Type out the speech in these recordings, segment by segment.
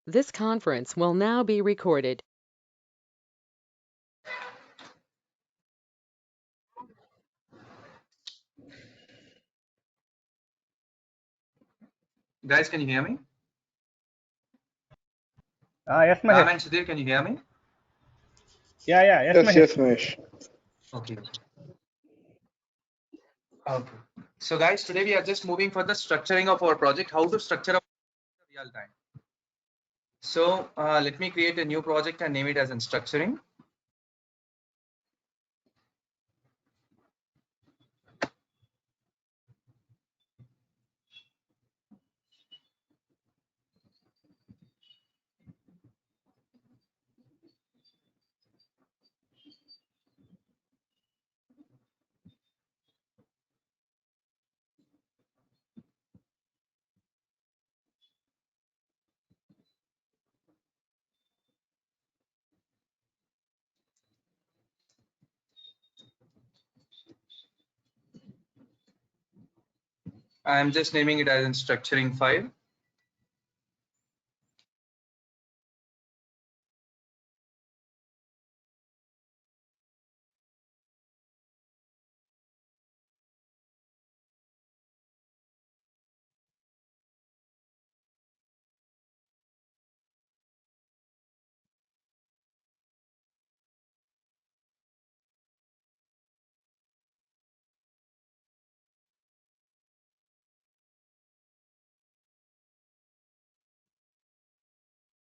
This conference will now be recorded. Guys, can you hear me? Yes, Ram Mahesh. and Sudhir, can you hear me? Yes, Yes, Mahesh. yes, Mahesh. Okay. Okay. So guys, today we are just moving for the structuring of our project, how to structure a real time. So let me create a new project and name it as in structuring. I am just naming it as in structuring file.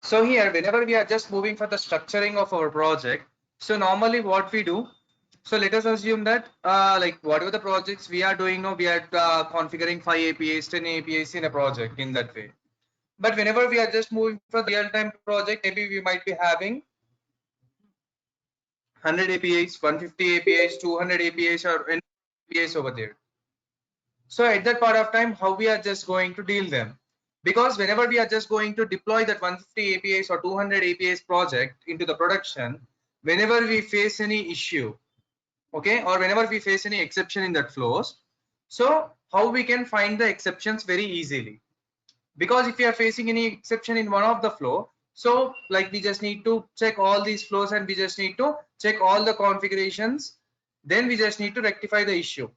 So here, whenever we are just moving for the structuring of our project, so normally what we do, so let us assume that like whatever the projects we are doing now, we are configuring 5 APIs, 10 APIs in a project in that way. But whenever we are just moving for the real-time project, maybe we might be having 100 APIs, 150 APIs, 200 APIs, or any APIs over there. So at that part of time, how we are just going to deal them? Because whenever we are just going to deploy that 150 APIs or 200 APIs project into the production, whenever we face any issue, okay, or whenever we face any exception in that flows, so how we can find the exceptions very easily? Because if we are facing any exception in one of the flow, so like we just need to check all these flows and we just need to check all the configurations, then we just need to rectify the issue.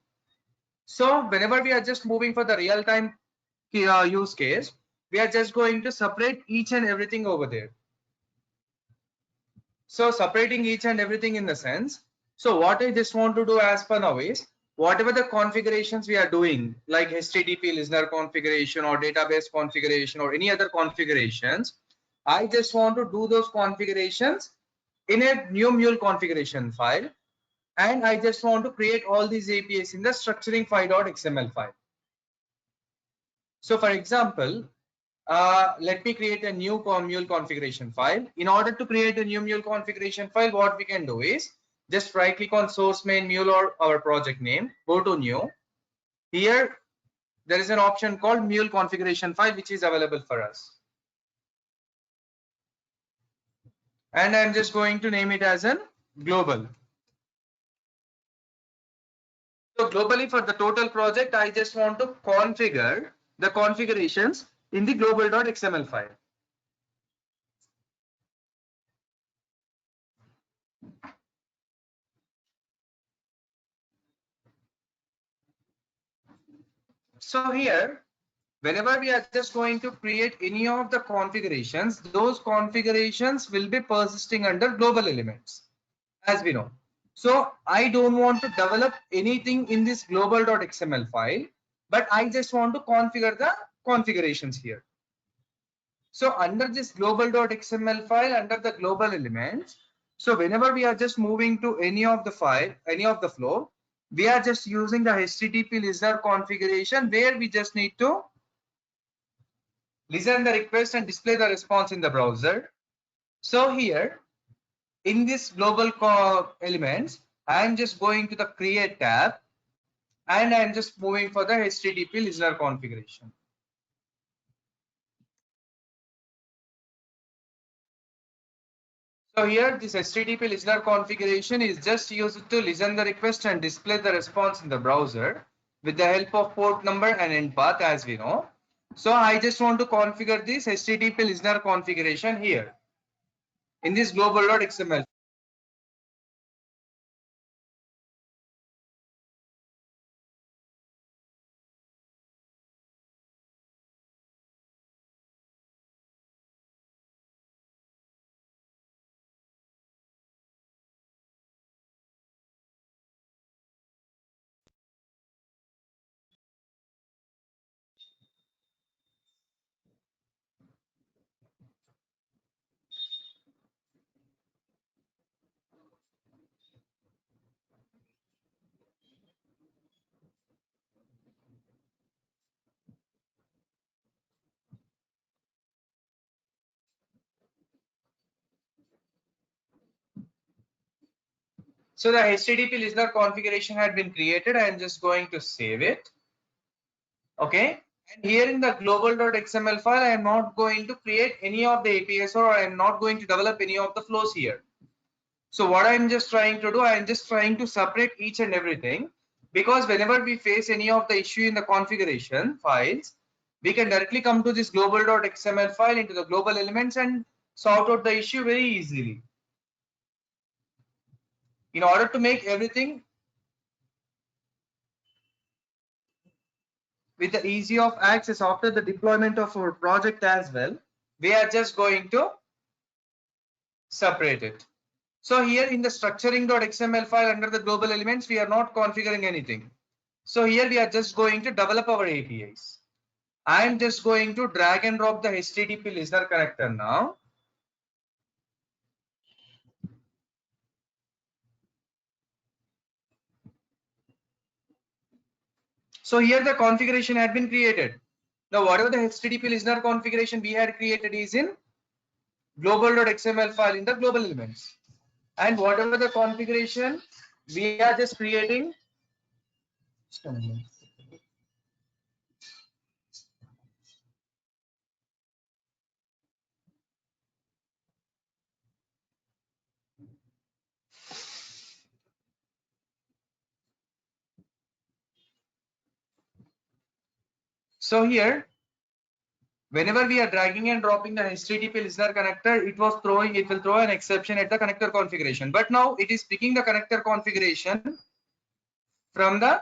So whenever we are just moving for the real-time use case, we are just going to separate each and everything over there. So separating each and everything in the sense, so what I just want to do as per now is, whatever the configurations we are doing, like HTTP listener configuration or database configuration or any other configurations, I just want to do those configurations in a new mule configuration file, and I just want to create all these APIs in the structuring file.xml file. So for example, let me create a new mule configuration file. In order to create a new mule configuration file, what we can do is just right click on source main mule or our project name, go to new. Here there is an option called mule configuration file which is available for us. And I'm just going to name it as an global. So globally for the total project, I just want to configure the configurations in the global.xml file. So here, whenever we are just going to create any of the configurations, those configurations will be persisting under global elements, as we know. So I don't want to develop anything in this global.xml file, but I just want to configure the configurations here. So under this global.xml file, under the global elements, so whenever we are just moving to any of the file, any of the flow, we are just using the HTTP listener configuration where we just need to listen the request and display the response in the browser. So here in this global elements, I'm just going to the create tab and I'm just moving for the HTTP listener configuration. So here this HTTP listener configuration is just used to listen the request and display the response in the browser with the help of port number and end path, as we know. So I just want to configure this HTTP listener configuration here in this global.xml. So the HTTP listener configuration had been created. I am just going to save it. Okay. And here in the global.xml file, I am not going to create any of the APIs, or I am not going to develop any of the flows here. So what I'm just trying to do, I am just trying to separate each and everything, because whenever we face any of the issue in the configuration files, we can directly come to this global.xml file into the global elements and sort out the issue very easily. In order to make everything with the easy of access after the deployment of our project as well, we are just going to separate it. So here in the structuring.xml file under the global elements, we are not configuring anything. So here we are just going to develop our APIs. I am just going to drag and drop the HTTP listener connector now. So here the configuration had been created. Now whatever the HTTP listener configuration we had created is in global.xml file in the global elements. And whatever the configuration we are just creating. So here, whenever we are dragging and dropping the HTTP listener connector, it will throw an exception at the connector configuration. But now it is picking the connector configuration from the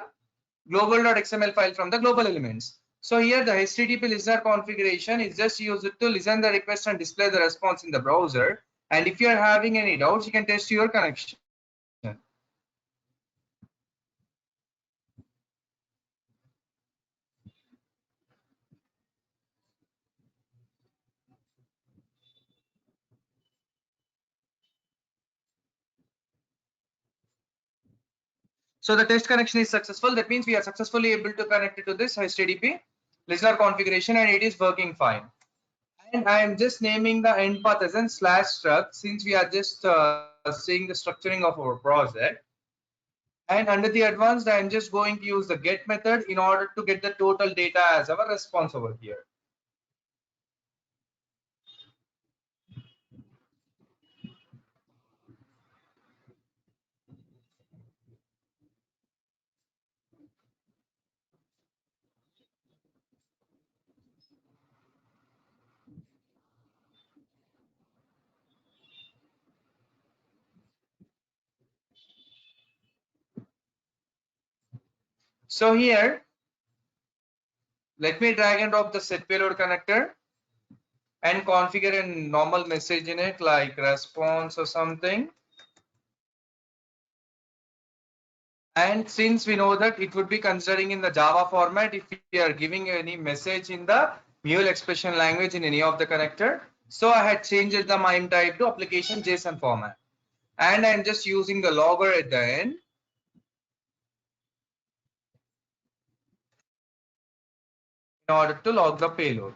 global.xml file from the global elements. So here the HTTP listener configuration is just used to listen the request and display the response in the browser. And if you are having any doubts, you can test your connection. So the test connection is successful. That means we are successfully able to connect it to this HTTP listener configuration, and it is working fine. And I am just naming the end path as in /struct, since we are just seeing the structuring of our project. And under the advanced, I am just going to use the get method in order to get the total data as our response over here. So here, let me drag and drop the set payload connector and configure a normal message in it like response or something. And since we know that it would be considering in the Java format if we are giving any message in the Mule expression language in any of the connector. So I had changed the MIME type to application JSON format. And I'm just using the logger at the end in order to log the payload.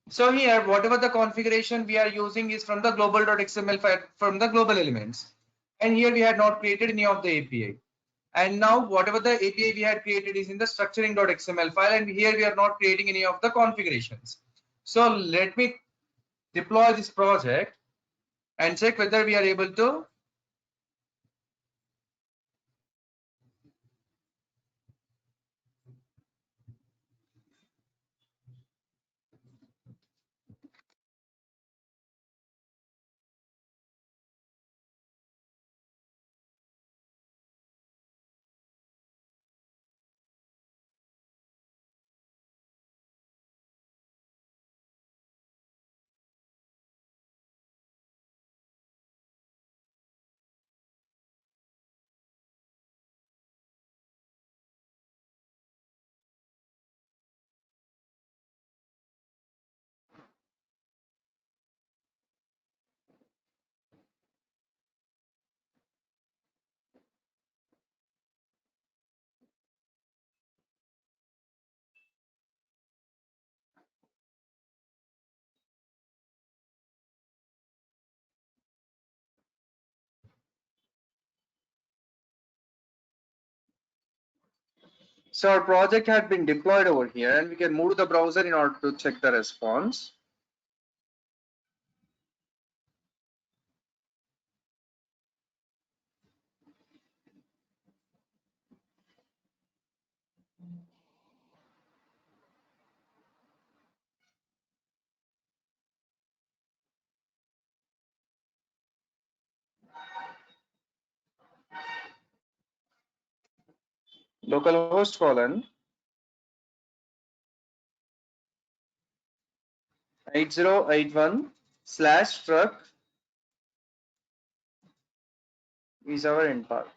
So here, whatever the configuration we are using is from the global.xml file from the global elements. And here we had not created any of the API. And now whatever the API we had created is in the structuring.xml file, and here we are not creating any of the configurations. So let me deploy this project and check whether we are able to So our project had been deployed over here, and we can move to the browser in order to check the response. Localhost colon 8081/truck is our end path.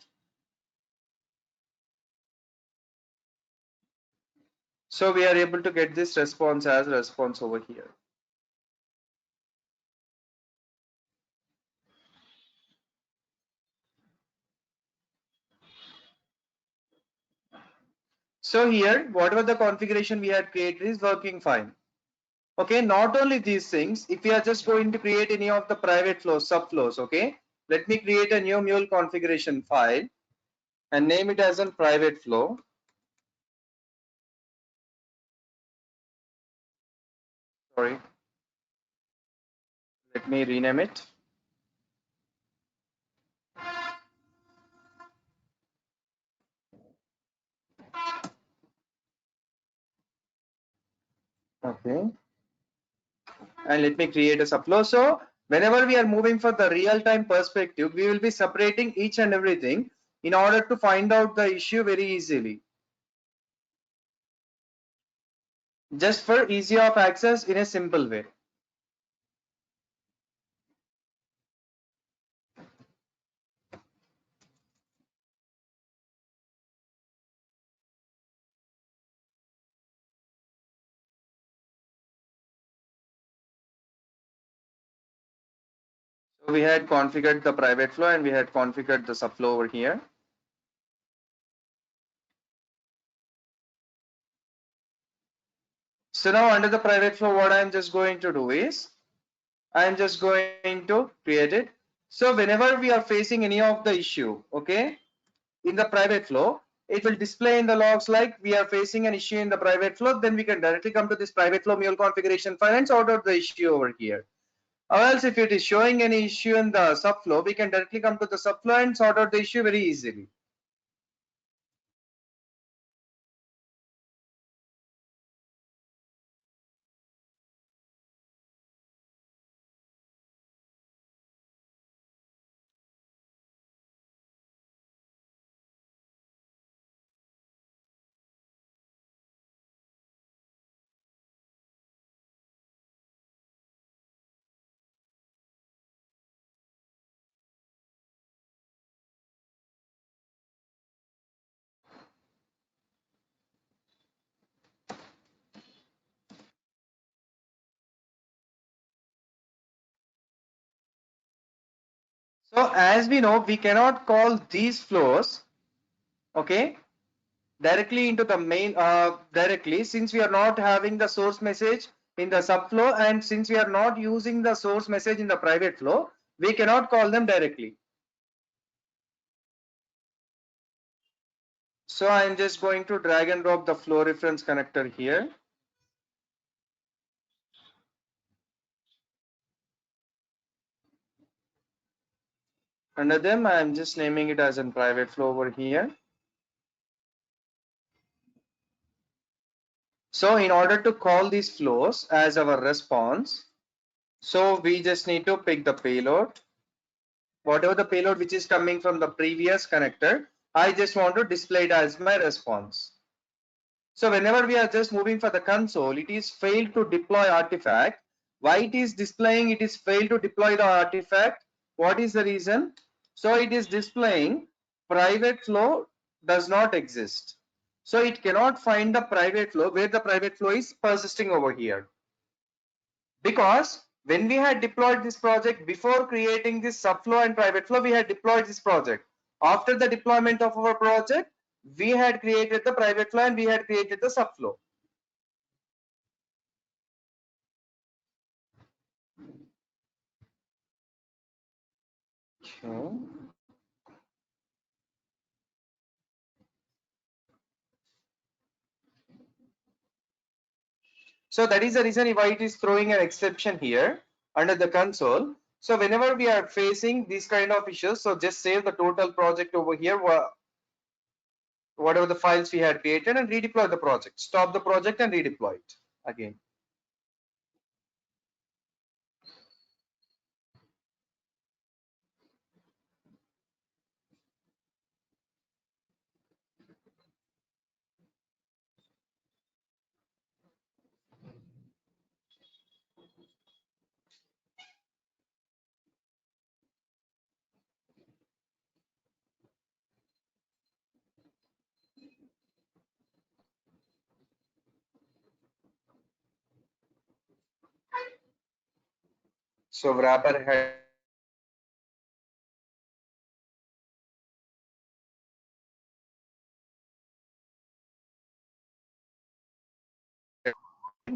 So we are able to get this response as response over here. So here, whatever the configuration we had created is working fine. Okay, not only these things, if we are just going to create any of the private flows, subflows, okay, let me create a new mule configuration file and name it as a private flow. Sorry, let me rename it. Okay, and let me create a subflow. So whenever we are moving for the real-time perspective, we will be separating each and everything in order to find out the issue very easily. Just for easy of access in a simple way. So we had configured the private flow and we had configured the subflow over here. So now under the private flow, what I'm just going to do is I'm just going to create it. So whenever we are facing any of the issue, okay, in the private flow, it will display in the logs like we are facing an issue in the private flow. Then we can directly come to this private flow mule configuration file and sort out the issue over here. Or else if it is showing any issue in the subflow, we can directly come to the subflow and sort out the issue very easily. So as we know, we cannot call these flows, okay, directly into the main directly, since we are not having the source message in the subflow, and since we are not using the source message in the private flow, we cannot call them directly. So I am just going to drag and drop the flow reference connector here. Under them, I am just naming it as a private flow over here. So in order to call these flows as our response, so we just need to pick the payload. Whatever the payload which is coming from the previous connector, I just want to display it as my response. So whenever we are just moving for the console, it is failed to deploy artifact. Why it is displaying it is failed to deploy the artifact? What is the reason? So it is displaying private flow does not exist. So it cannot find the private flow where the private flow is persisting over here. Because when we had deployed this project before creating this subflow and private flow, we had deployed this project. After the deployment of our project, we had created the private flow and we had created the subflow. Okay. So that is the reason why it is throwing an exception here under the console. So whenever we are facing these kind of issues, so just save the total project over here, whatever the files we had created, and redeploy the project. Stop the project and redeploy it again. So wrapper had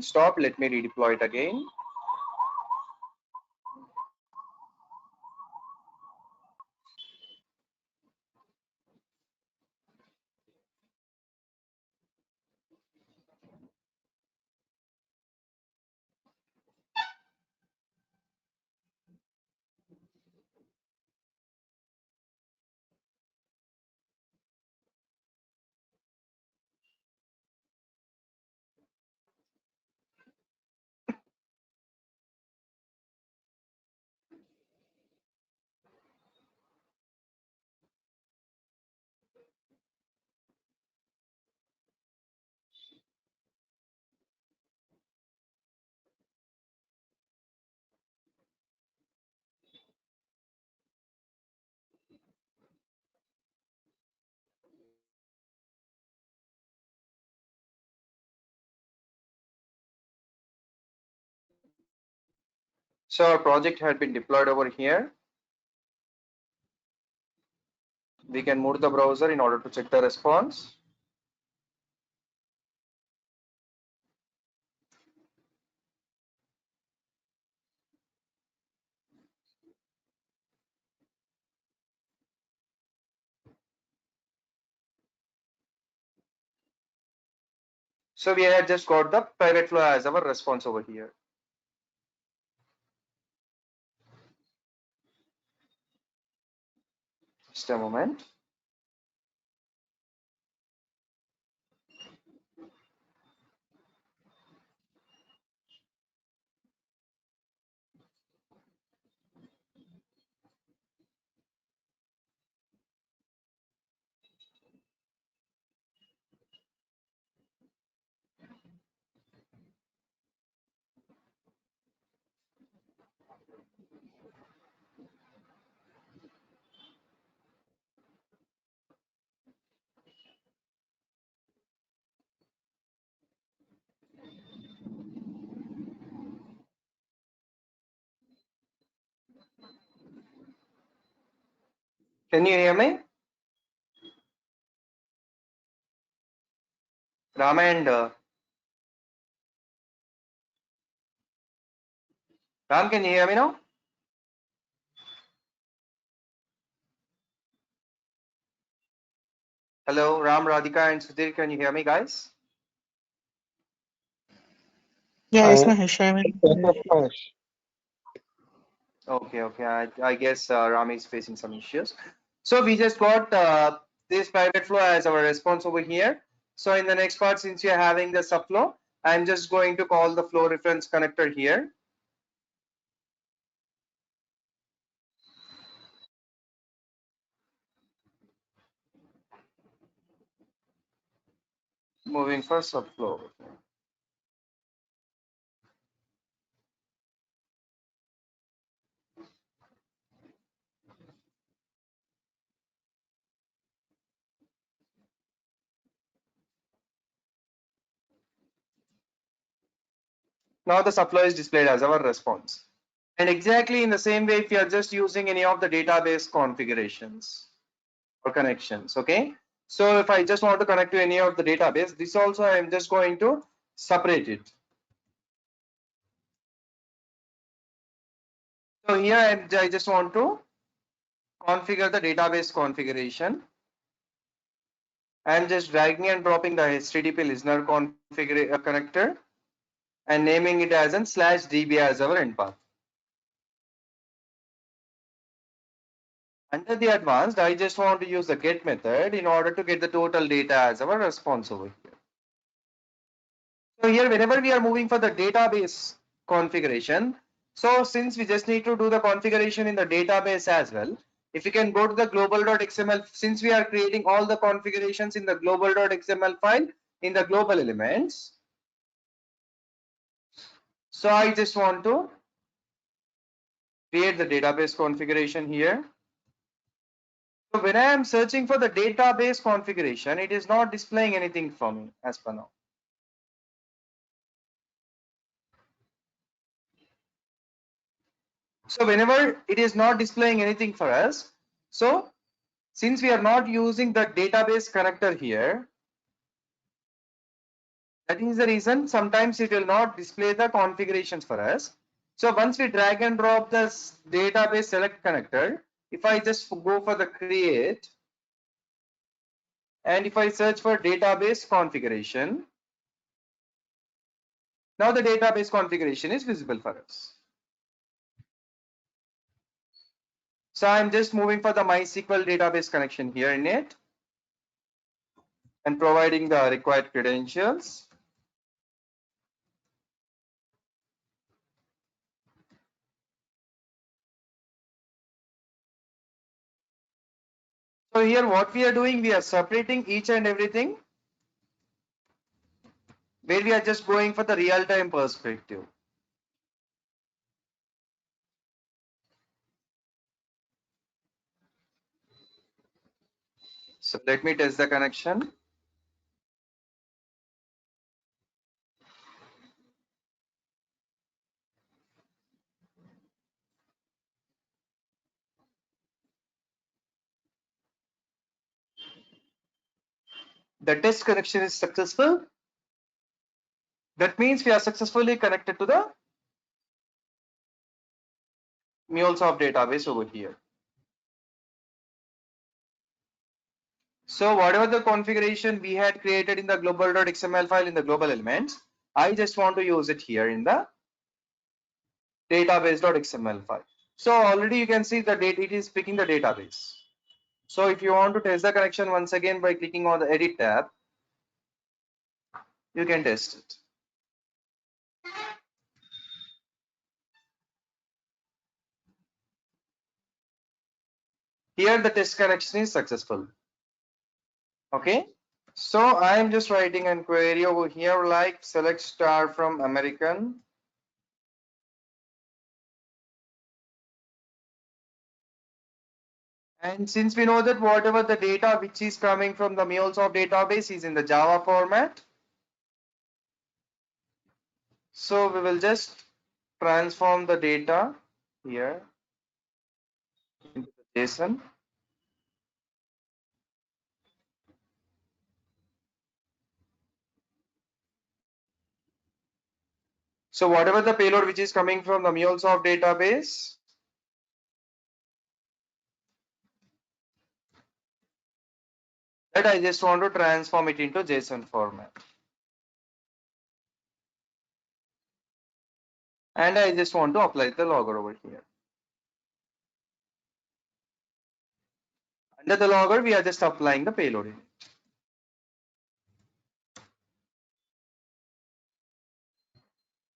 stop. Let me redeploy it again. So our project had been deployed over here. We can move the browser in order to check the response. So we had just got the private flow as our response over here. Just a moment. Can you hear me? Ram and Ram, can you hear me now? Hello, Ram, Radhika, and Sudhir. Can you hear me, guys? Yes, I Mahesh, I'm in. yes, of course. Okay, okay. I guess Ram is facing some issues. So we just got this private flow as our response over here. So in the next part, since you're having the subflow, I'm just going to call the flow reference connector here. Moving for subflow. Now the subflow is displayed as our response. And exactly in the same way, if you are just using any of the database configurations or connections, okay? So if I just want to connect to any of the database, this also I am just going to separate it. So here I just want to configure the database configuration. I'm just dragging and dropping the HTTP listener connector. and naming it as an /db as our endpath. Under the advanced, I just want to use the get method in order to get the total data as our response over here. So here, whenever we are moving for the database configuration, so since we just need to do the configuration in the database as well, if you can go to the global.xml, since we are creating all the configurations in the global.xml file in the global elements, so I just want to create the database configuration here. So when I am searching for the database configuration, it is not displaying anything for me as per now. So whenever it is not displaying anything for us, so since we are not using the database connector here, that is the reason sometimes it will not display the configurations for us. So once we drag and drop this database select connector, if I just go for the create, and if I search for database configuration, now the database configuration is visible for us. So I'm just moving for the MySQL database connection here in it and providing the required credentials. So here what we are doing, we are separating each and everything where we are just going for the real-time perspective. So let me test the connection. The test connection is successful. That means we are successfully connected to the MuleSoft database over here. So whatever the configuration we had created in the global.xml file in the global elements, I just want to use it here in the database.xml file. So already you can see the data, it is picking the database. So if you want to test the connection once again by clicking on the edit tab, you can test it. Here the test connection is successful. Okay. So I am just writing an query over here like select star from American. And since we know that whatever the data which is coming from the MuleSoft database is in the Java format, so we will just transform the data here into the JSON. So whatever the payload which is coming from the MuleSoft database, that I just want to transform it into JSON format. And I just want to apply the logger over here. Under the logger, we are just applying the payload in it.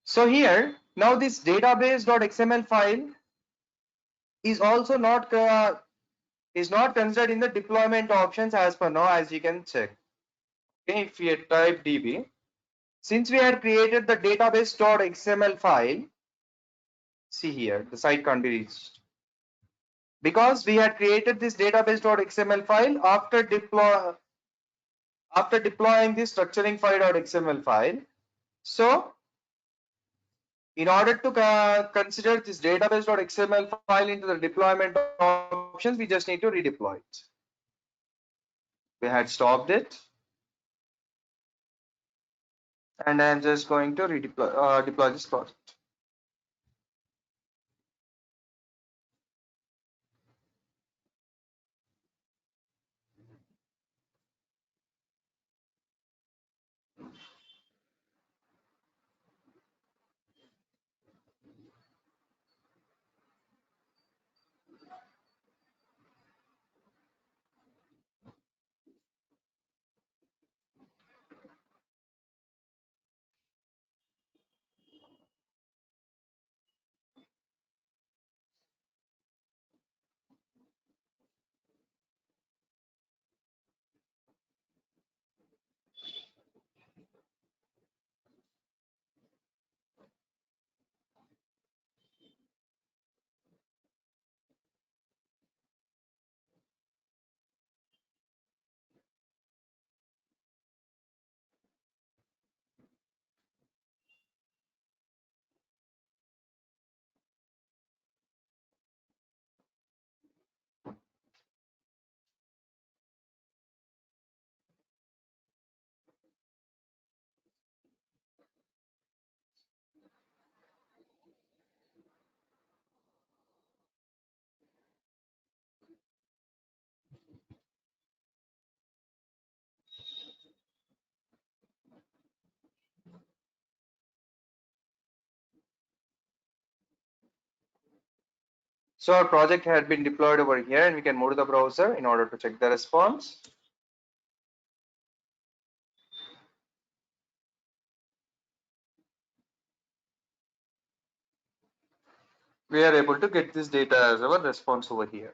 So here, now this database.xml file is also not considered in the deployment options as per now, as you can check. Okay, if we type db, since we had created the database.xml file, see here, the site can't be reached. Because we had created this database.xml file after deploying this structuring file.xml file. So in order to consider this database.xml file into the deployment options, we just need to redeploy it. We had stopped it. And I'm just going to deploy this project. So our project had been deployed over here, and we can move to the browser in order to check the response. We are able to get this data as our response over here.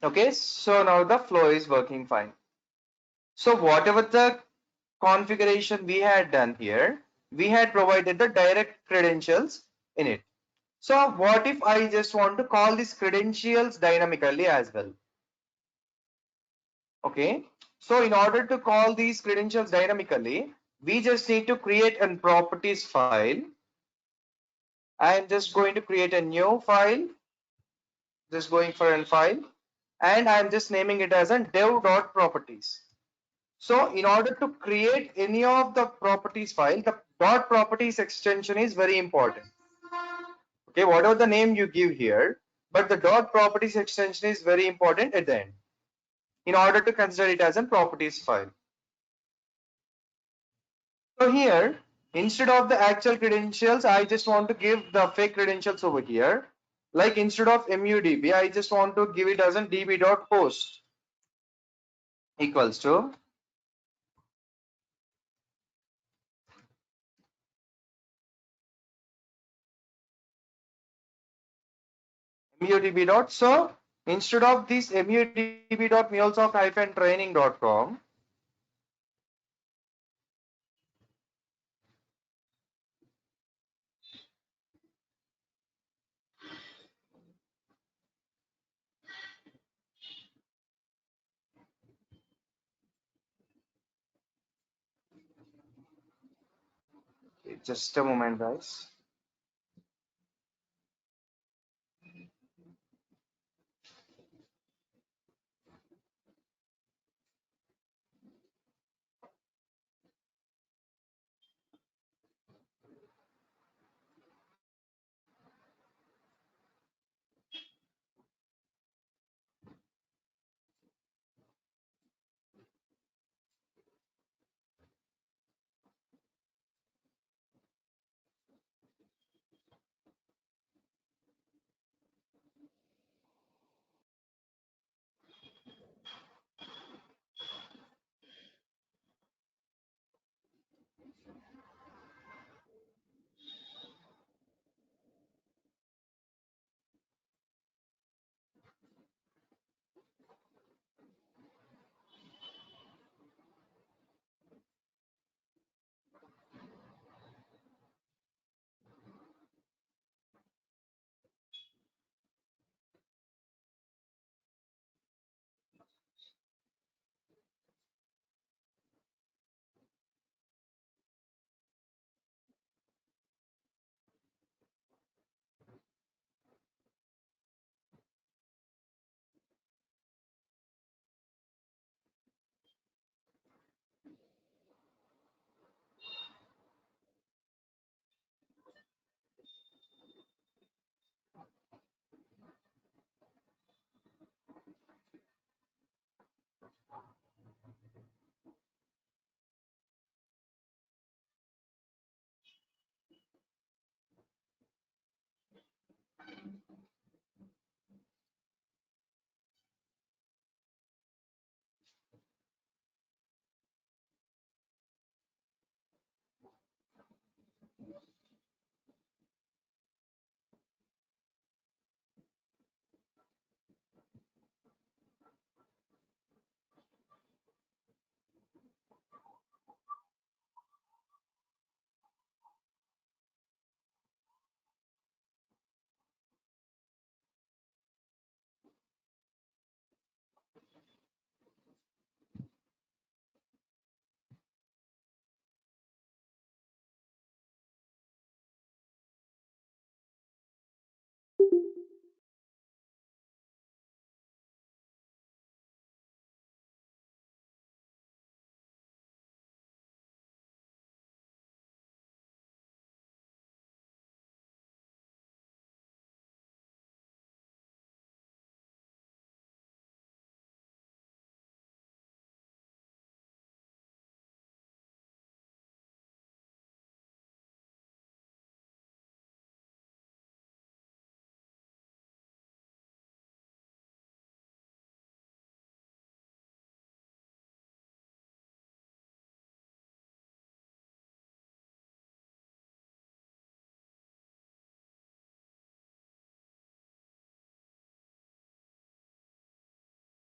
Okay, so now the flow is working fine. So whatever the configuration we had done here, we had provided the direct credentials in it. So what if I just want to call these credentials dynamically as well? Okay, so in order to call these credentials dynamically, we just need to create a properties file. I am just going to create a new file, just going for a file, and I am just naming it as a dev.properties. So in order to create any of the properties file, the dot properties extension is very important. Okay, whatever the name you give here, but the dot properties extension is very important at the end in order to consider it as a properties file. So here, instead of the actual credentials, I just want to give the fake credentials over here. Like instead of MUDB, I just want to give it as a db.host equals to MUDB dot. So instead of this MUDB dot mulesoft-training.com, just a moment, guys.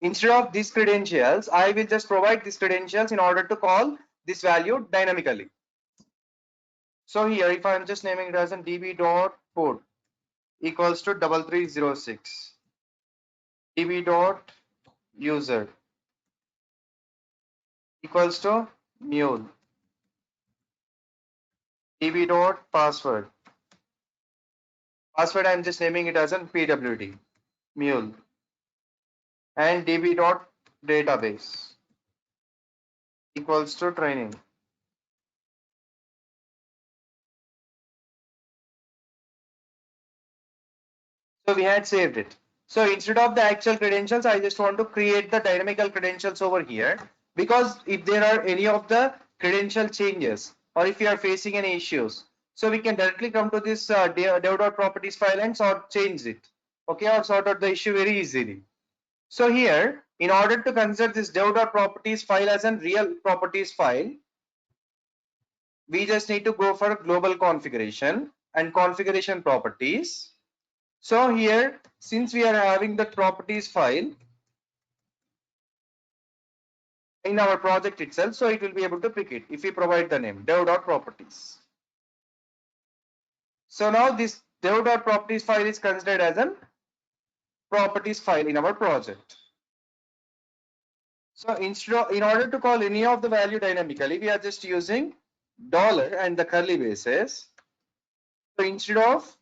Instead of these credentials, I will just provide these credentials in order to call this value dynamically. So here, if I'm just naming it as a db.port equals to 3306, db.user equals to mule, db.password. Password I'm just naming it as a pwd, mule, and db.database equals to training. So we had saved it. So instead of the actual credentials, I just want to create the dynamical credentials over here, because if there are any of the credential changes or if you are facing any issues, so we can directly come to this dev.properties file and change it. Okay, or sort out the issue very easily. So here, in order to consider this dev.properties file as a real properties file, we just need to go for global configuration and configuration properties. So here, since we are having the properties file in our project itself, so it will be able to pick it if we provide the name dev.properties. So now this dev.properties file is considered as a properties file in our project. So in order to call any of the value dynamically, we are just using dollar and the curly braces. So instead of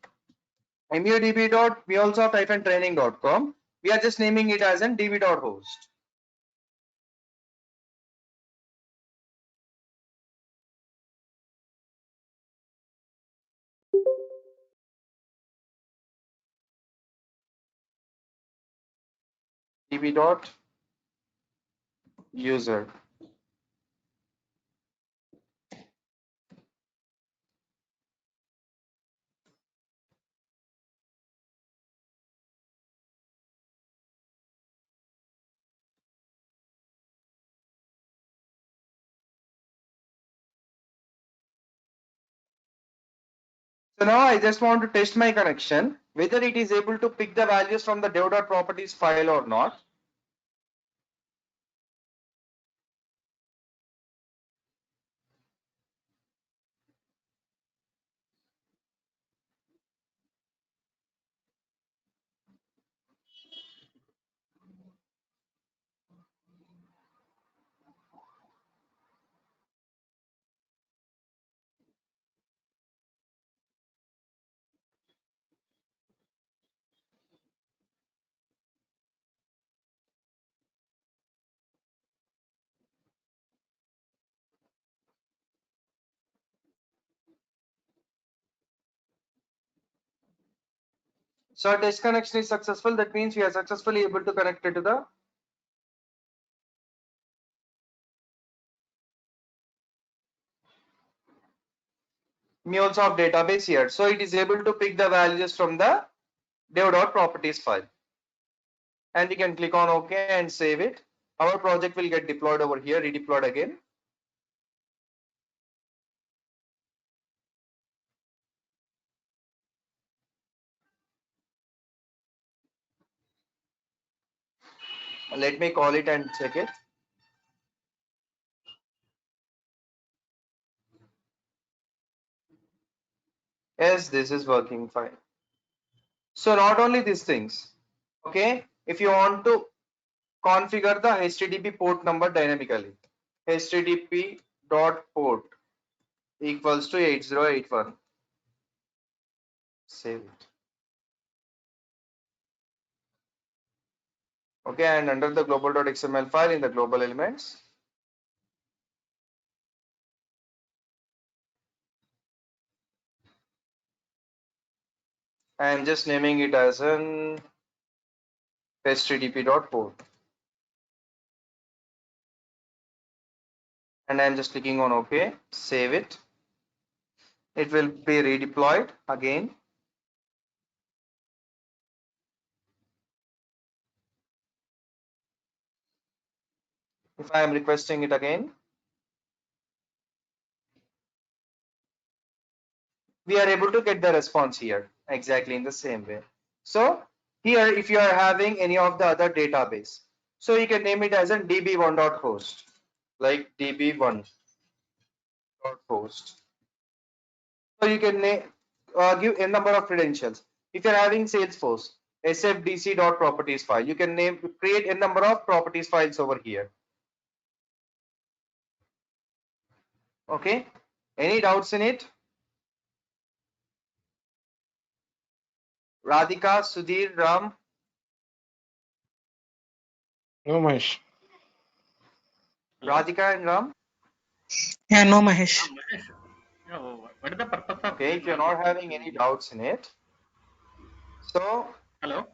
mudb.mulesoft-training.com, we are just naming it as an db.host. db.user. So now I just want to test my connection, whether it is able to pick the values from the dev.properties file or not. So our test connection is successful. That means we are successfully able to connect it to the MuleSoft database here. So it is able to pick the values from the dev.properties file. And we can click on OK and save it. Our project will get deployed over here, redeployed again. Let me call it and check it. Yes, this is working fine. So not only these things, okay, if you want to configure the HTTP port number dynamically, HTTP dot port equals to 8081. Save it. Okay, and under the global.xml file in the global elements, I am just naming it as an HTTP.port. And I'm just clicking on OK, save it. It will be redeployed again. If I am requesting it again, we are able to get the response here exactly in the same way. So here, if you are having any of the other database, So you can name it as a db1.host, like db1.host. So you can give a number of credentials. If you're having Salesforce, sfdc.properties file, you can create a number of properties files over here. Okay. Any doubts in it? Radhika, Sudhir, Ram? No, Mahesh. Radhika and Ram? Yeah, no, Mahesh. Mahesh, yeah, what is the purpose of Okay, if you're not having any doubts in it. So, Hello?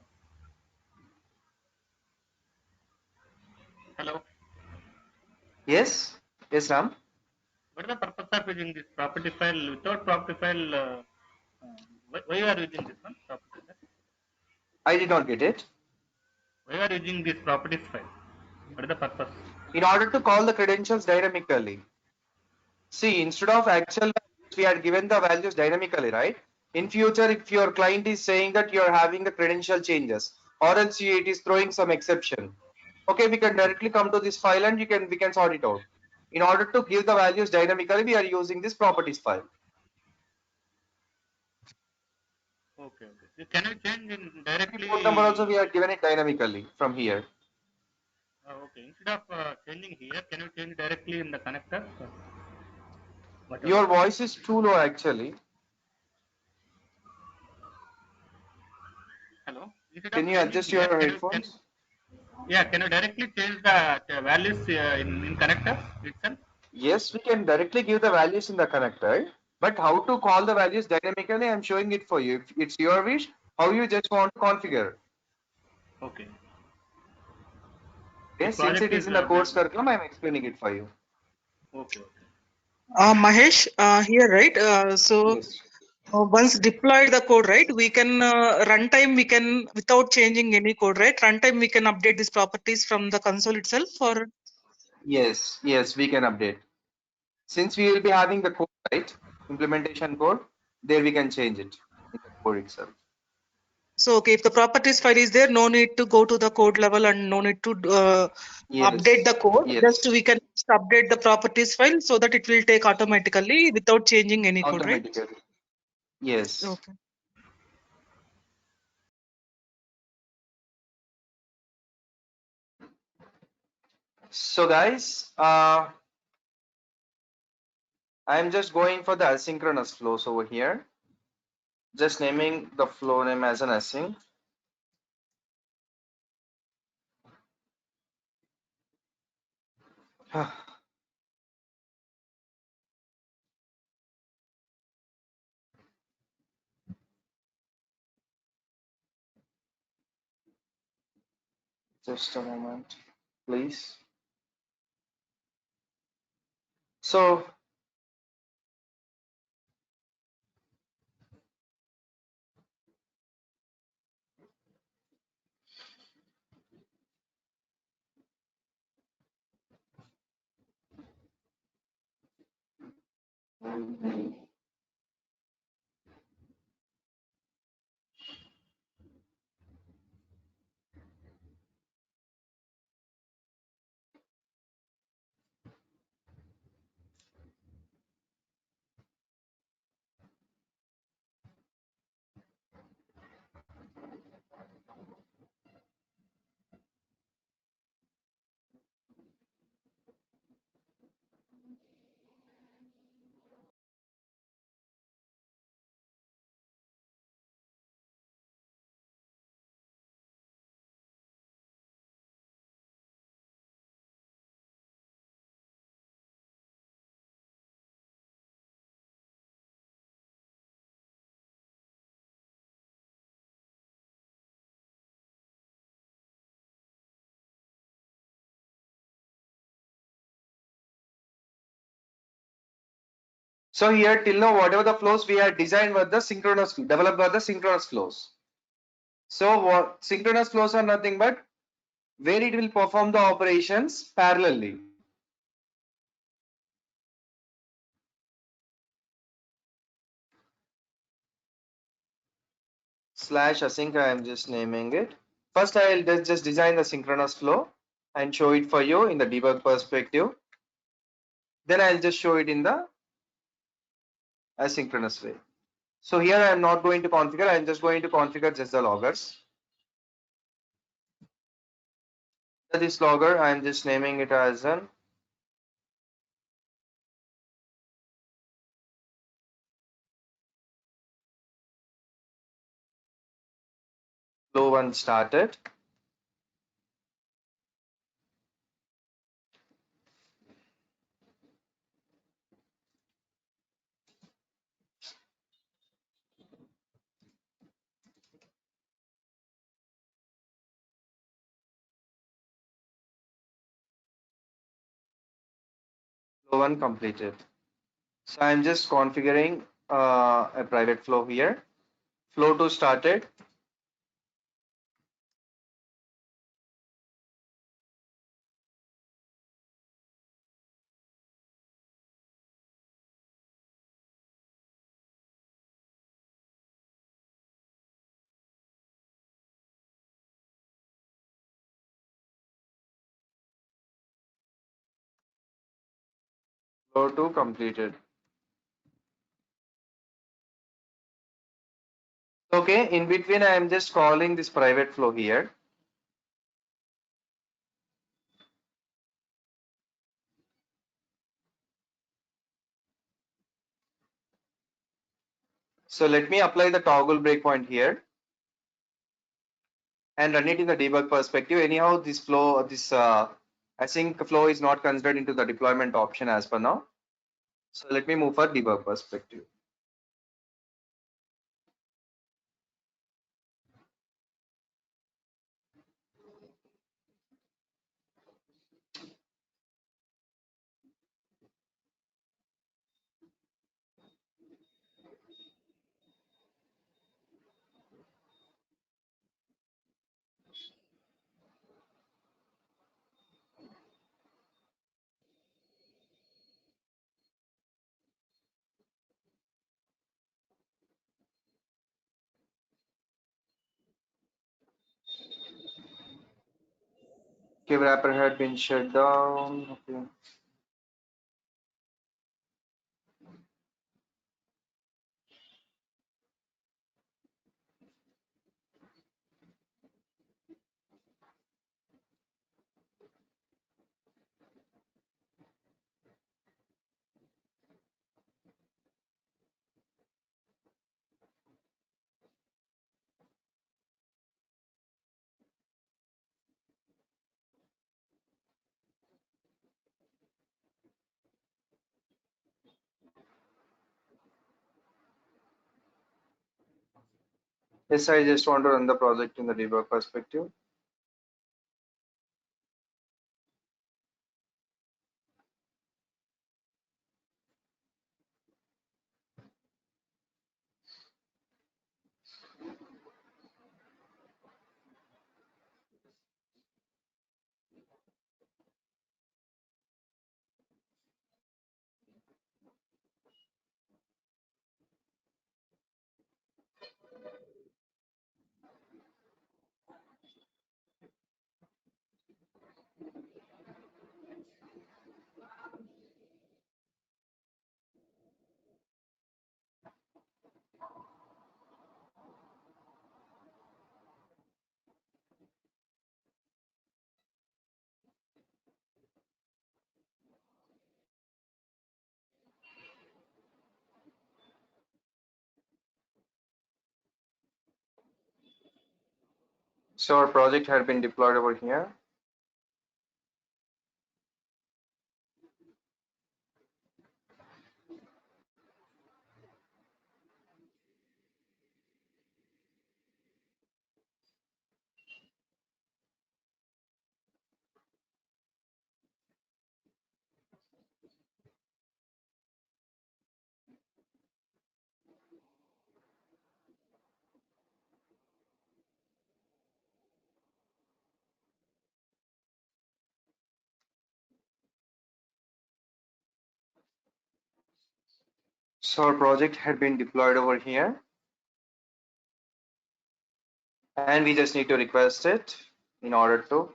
Hello? yes, Ram. What is the purpose of using this property file? Without property file, why you are using this one? Property file? I did not get it. Why you are using this properties file? What is the purpose? In order to call the credentials dynamically. See, instead of actual values, we had given the values dynamically, right? In future, if your client is saying that you're having the credential changes, or else it is throwing some exception. Okay, we can directly come to this file and we can sort it out. In order to give the values dynamically, we are using this properties file. Okay, okay. Can you change in directly? Port number also we are given it dynamically from here. Okay. Instead of changing here, can you change directly in the connector? Your voice is too low actually. Hello. Instead Can of you changing adjust here, your can headphones? yeah, can you directly change the values in connector itself? Yes, we can directly give the values in the connector, but how to call the values dynamically, I'm showing it for you. If it's your wish, how you just want to configure. Okay. Okay, This since it project is is in the course curriculum, I'm explaining it for you. okay. Okay. Mahesh, here, right? Yes. Once deployed the code, right? We can runtime. We can without changing any code, right? Runtime. We can update these properties from the console itself. Or Yes, yes, we can update. Since we will be having the code, right? Implementation code, there we can change it in the code itself. so, okay, if the properties file is there, no need to go to the code level and no need to update Yes, the code. Just yes, we can just update the properties file so that it will take automatically without changing any code, right? automatically. Yes. Okay. So guys, I'm just going for the asynchronous flows over here. Just naming the flow name as an async. Just a moment, please. So here till now, whatever the flows we had designed were the synchronous, developed were the synchronous flows. So what synchronous flows are nothing but where it will perform the operations parallelly. Slash async, I am just naming it. First, I will just design the synchronous flow. and show it for you in the debug perspective. Then I'll just show it in the asynchronous way. So here I am not going to configure, I am just going to configure just the loggers. This logger, I am just naming it as an flow 1 started. Flow 1 completed. So I'm just configuring a private flow here. Flow 2 started. Flow 2 completed. Okay, in between I am just calling this private flow here. So let me apply the toggle breakpoint here and run it in the debug perspective. Anyhow, this flow, this async flow is not considered into the deployment option as per now. So let me move for debug perspective. Okay, wrapper had been shut down. Okay. Yes, I just want to run the project in the debug perspective. So our project had been deployed over here. So our project had been deployed over here. And we just need to request it in order to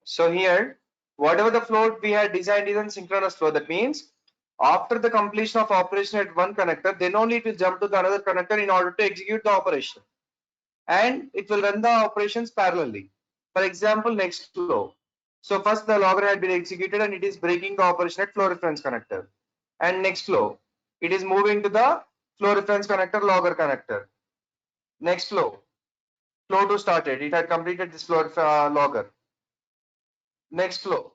So here, whatever the flow we had designed is in synchronous flow. That means after the completion of operation at one connector, then only it will jump to the another connector in order to execute the operation. And it will run the operations parallelly. For example, next flow. So first the logger had been executed and it is breaking the operation at flow reference connector. And next flow, it is moving to the flow reference connector, logger connector. Next flow 2 started. It had completed this flow logger. Next flow.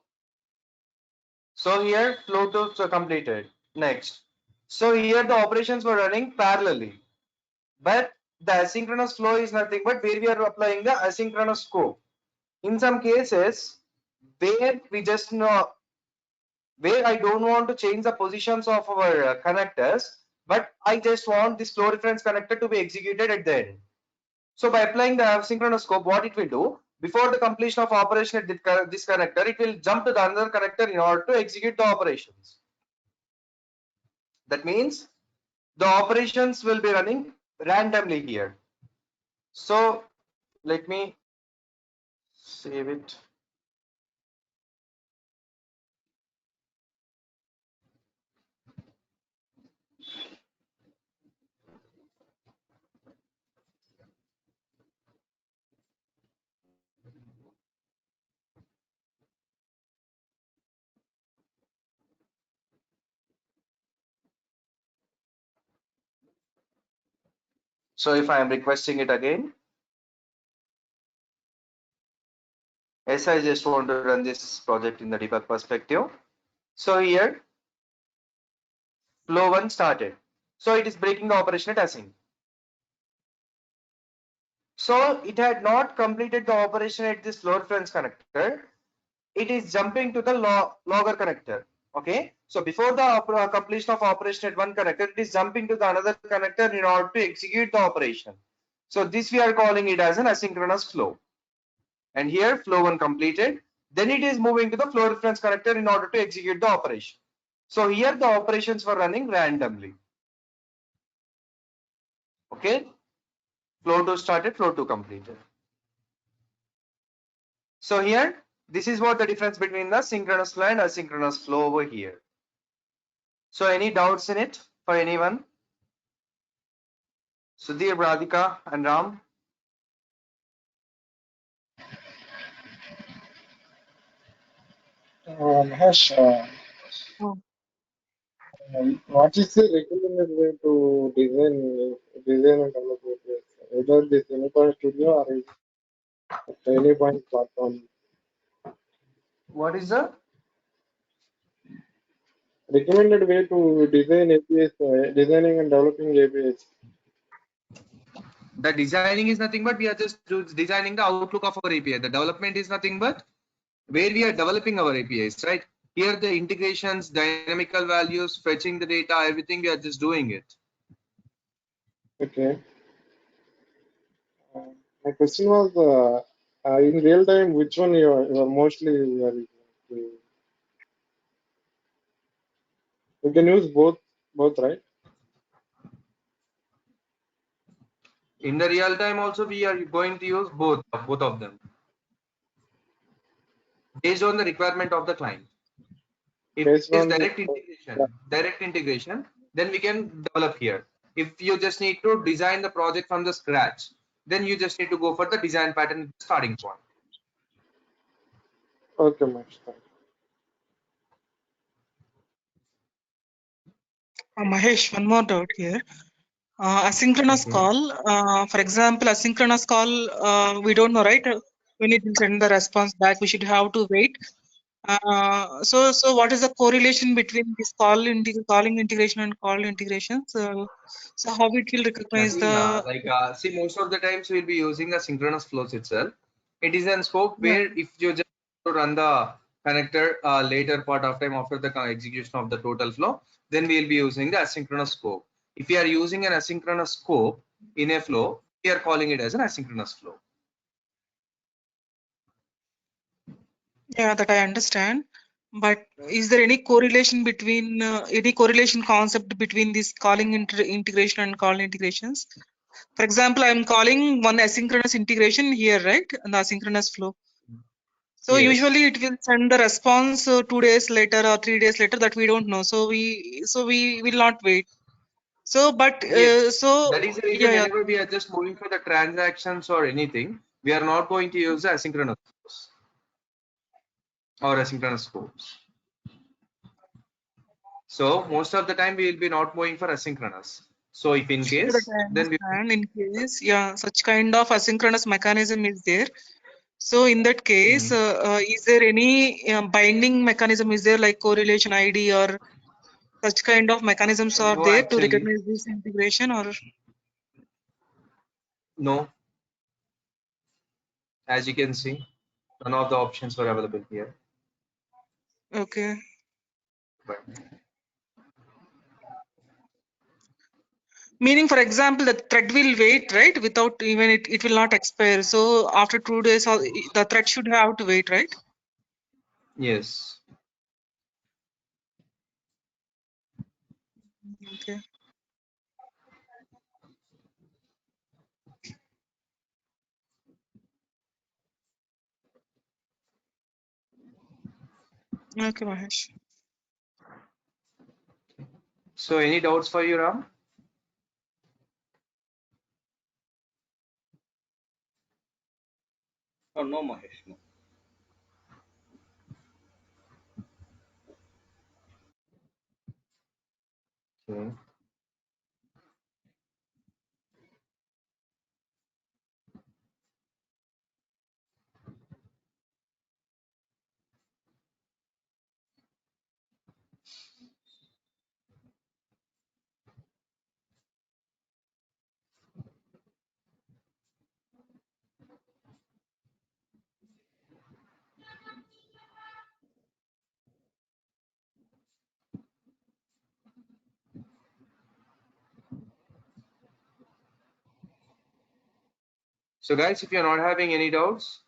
So here flow 2 completed. Next. So here the operations were running parallelly. But the asynchronous flow is nothing but where we are applying the asynchronous scope. In some cases, where we just know, where I don't want to change the positions of our connectors, but I just want this flow reference connector to be executed at the end. So by applying the asynchronous scope, what it will do, before the completion of operation at this connector, it will jump to the another connector in order to execute the operations. That means the operations will be running randomly here. So let me save it. So if I am requesting it again, yes, I just want to run this project in the debug perspective. So here, flow 1 started. So it is breaking the operation at async. So it had not completed the operation at this flow reference connector. It is jumping to the logger connector. Okay. So before the completion of operation at one connector, it is jumping to the another connector in order to execute the operation. So this we are calling it as an asynchronous flow. And here flow 1 completed. Then it is moving to the flow reference connector in order to execute the operation. So here the operations were running randomly. Okay. Flow 2 started, flow 2 completed. So here, this is what the difference between the synchronous flow and asynchronous flow over here. So any doubts in it for anyone? Sudhir, Radhika and Ram? Mahesh, what is the recommended way to design and develop APIs? Either this Anypoint Studio or is it Anypoint platform? What is the Recommended way to design APIs, designing and developing APIs. the designing is nothing but we are just designing the outlook of our API. The development is nothing but where we are developing our APIs, right? Here the integrations, dynamical values, fetching the data, everything we are just doing it. Okay. My question was, in real time, which one you are mostly using? You can use both, right? In the real time also we are going to use both of them based on the requirement of the client. If Based it is on direct integration, then we can develop here. If you just need to design the project from the scratch, then you just need to go for the design pattern starting point. Okay, Mahesh. Mahesh, one more doubt here. Asynchronous Okay. call, for example, asynchronous call, we don't know, right? We need to send the response back. We should have to wait. So what is the correlation between this calling integration and call integration? So how it will recognize Nothing, the see, most of the times we'll be using the synchronous flows itself. It is in scope where if you just run the connector later part of time after the execution of the total flow, then we'll be using the asynchronous scope. If you are using an asynchronous scope in a flow, we are calling it as an asynchronous flow. Yeah, that I understand. But is there any correlation between any correlation concept between this calling integration and call integrations? For example, I'm calling one asynchronous integration here, right? And the asynchronous flow. So Yes. usually it will send the response 2 days later or 3 days later, that we don't know. So we will not wait. So but Yes. so That is the reason yeah. whenever we are just moving for the transactions or anything, we are not going to use the asynchronous scopes or asynchronous scopes. So most of the time we will be not moving for asynchronous. So if in That case, I then we understand. In case, yeah, such kind of asynchronous mechanism is there. So in that case, is there any binding mechanism? Is there like correlation ID or such kind of mechanisms are no, there to actually recognize this integration? Or no. As you can see, none of the options were available here. okay, But meaning for example, the thread will wait, right? Without even it will not expire. So after 2 days, the thread should have to wait, right? yes. Okay. Okay, Mahesh. So any doubts for you, Ram? Oh, no, Mahesh, no. Okay. So guys, if you're not having any doubts,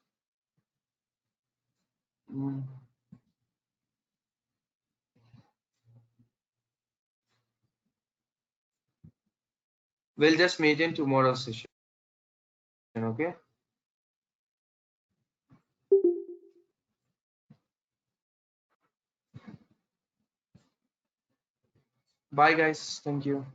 we'll just meet in tomorrow's session. Okay. Bye guys. Thank you.